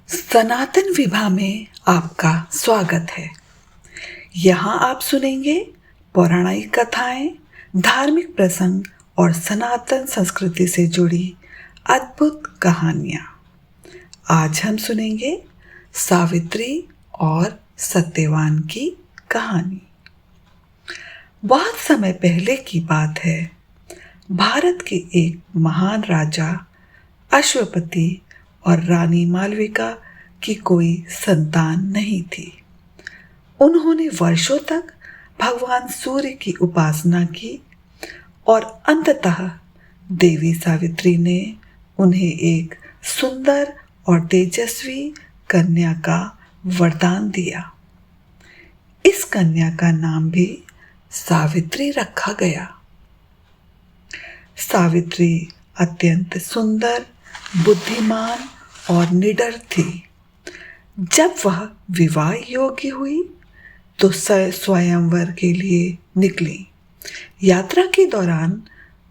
सनातन विभा में आपका स्वागत है। यहाँ आप सुनेंगे पौराणिक कथाएं, धार्मिक प्रसंग और सनातन संस्कृति से जुड़ी अद्भुत कहानियाँ। आज हम सुनेंगे सावित्री और सत्यवान की कहानी। बहुत समय पहले की बात है। भारत के एक महान राजा अश्वपति और रानी मालविका की कोई संतान नहीं थी। उन्होंने वर्षों तक भगवान सूर्य की उपासना की और अंततः देवी सावित्री ने उन्हें एक सुंदर और तेजस्वी कन्या का वरदान दिया। इस कन्या का नाम भी सावित्री रखा गया। सावित्री अत्यंत सुंदर, बुद्धिमान और निडर थी। जब वह विवाह योग्य हुई तो स्वयंवर के लिए निकली। यात्रा के दौरान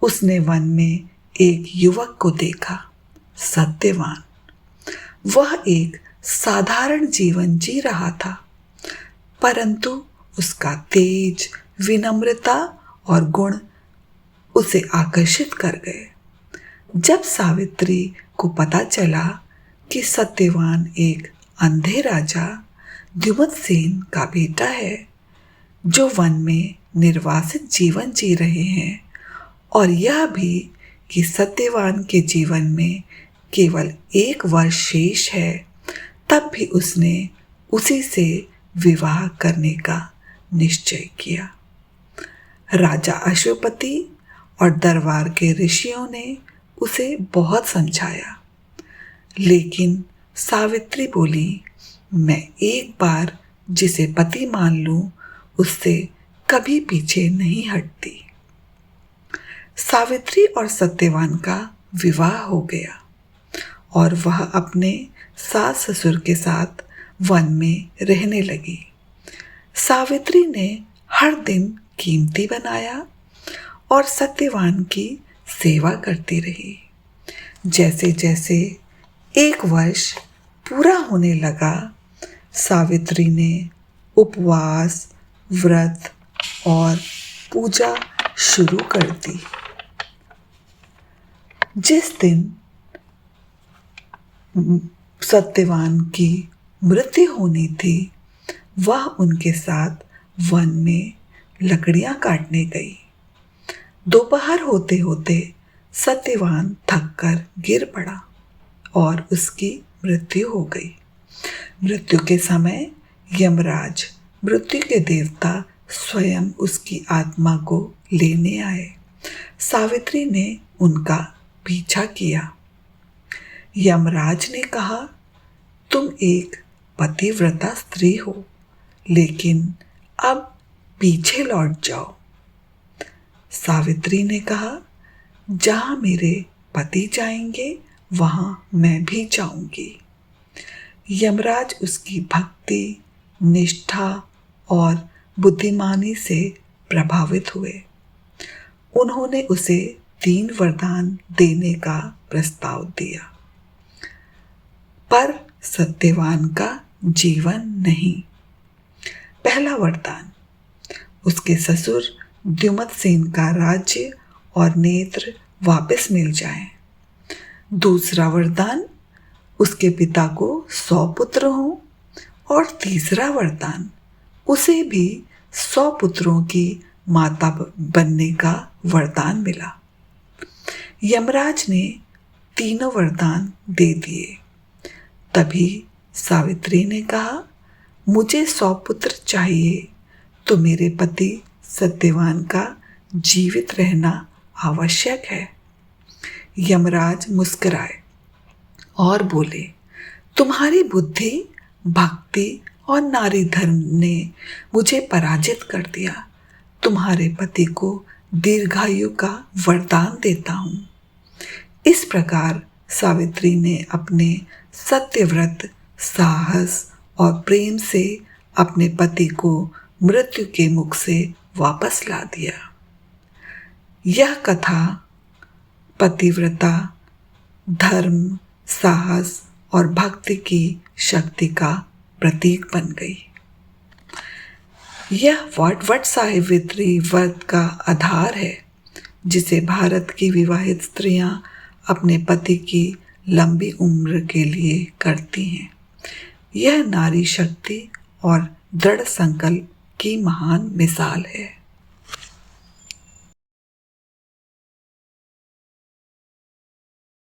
उसने वन में एक युवक को देखा, सत्यवान। वह एक साधारण जीवन जी रहा था, परंतु उसका तेज, विनम्रता और गुण उसे आकर्षित कर गए। जब सावित्री को पता चला कि सत्यवान एक अंधे राजा द्युमतसेन का बेटा है, जो वन में निर्वासित जीवन जी रहे हैं, और यह भी कि सत्यवान के जीवन में केवल 1 वर्ष शेष है, तब भी उसने उसी से विवाह करने का निश्चय किया। राजा अश्वपति और दरबार के ऋषियों ने उसे बहुत समझाया, लेकिन सावित्री बोली, मैं एक बार जिसे पति मान लूं, उससे कभी पीछे नहीं हटती। सावित्री और सत्यवान का विवाह हो गया और वह अपने सास ससुर के साथ वन में रहने लगी। सावित्री ने हर दिन कीमती बनाया और सत्यवान की सेवा करती रही। जैसे जैसे 1 वर्ष पूरा होने लगा, सावित्री ने उपवास, व्रत और पूजा शुरू कर दी। जिस दिन सत्यवान की मृत्यु होनी थी, वह उनके साथ वन में लकड़ियां काटने गई। दोपहर होते होते सत्यवान थककर गिर पड़ा और उसकी मृत्यु हो गई। मृत्यु के समय यमराज, मृत्यु के देवता, स्वयं उसकी आत्मा को लेने आए। सावित्री ने उनका पीछा किया। यमराज ने कहा, तुम एक पतिव्रता स्त्री हो, लेकिन अब पीछे लौट जाओ। सावित्री ने कहा, जहां मेरे पति जाएंगे वहां मैं भी जाऊंगी। यमराज उसकी भक्ति, निष्ठा और बुद्धिमानी से प्रभावित हुए। उन्होंने उसे 3 वरदान देने का प्रस्ताव दिया, पर सत्यवान का जीवन नहीं। पहला वरदान, उसके ससुर द्युमतसेन का राज्य और नेत्र वापस मिल जाएं। दूसरा वरदान, उसके पिता को 100 पुत्र हों। और तीसरा वरदान, उसे भी 100 पुत्रों की माता बनने का वरदान मिला। यमराज ने तीनों वरदान दे दिए। तभी सावित्री ने कहा, मुझे 100 पुत्र चाहिए, तो मेरे पति सत्यवान का जीवित रहना आवश्यक है। यमराज मुस्कुराए और बोले, तुम्हारी बुद्धि, भक्ति और नारी धर्म ने मुझे पराजित कर दिया। तुम्हारे पति को दीर्घायु का वरदान देता हूँ। इस प्रकार सावित्री ने अपने सत्यव्रत, साहस और प्रेम से अपने पति को मृत्यु के मुख से वापस ला दिया। यह कथा पतिव्रता, धर्म, साहस और भक्ति की शक्ति का प्रतीक बन गई। यह वट सावित्री व्रत का आधार है, जिसे भारत की विवाहित स्त्रियां अपने पति की लंबी उम्र के लिए करती हैं। यह नारी शक्ति और दृढ़ संकल्प की महान मिसाल है।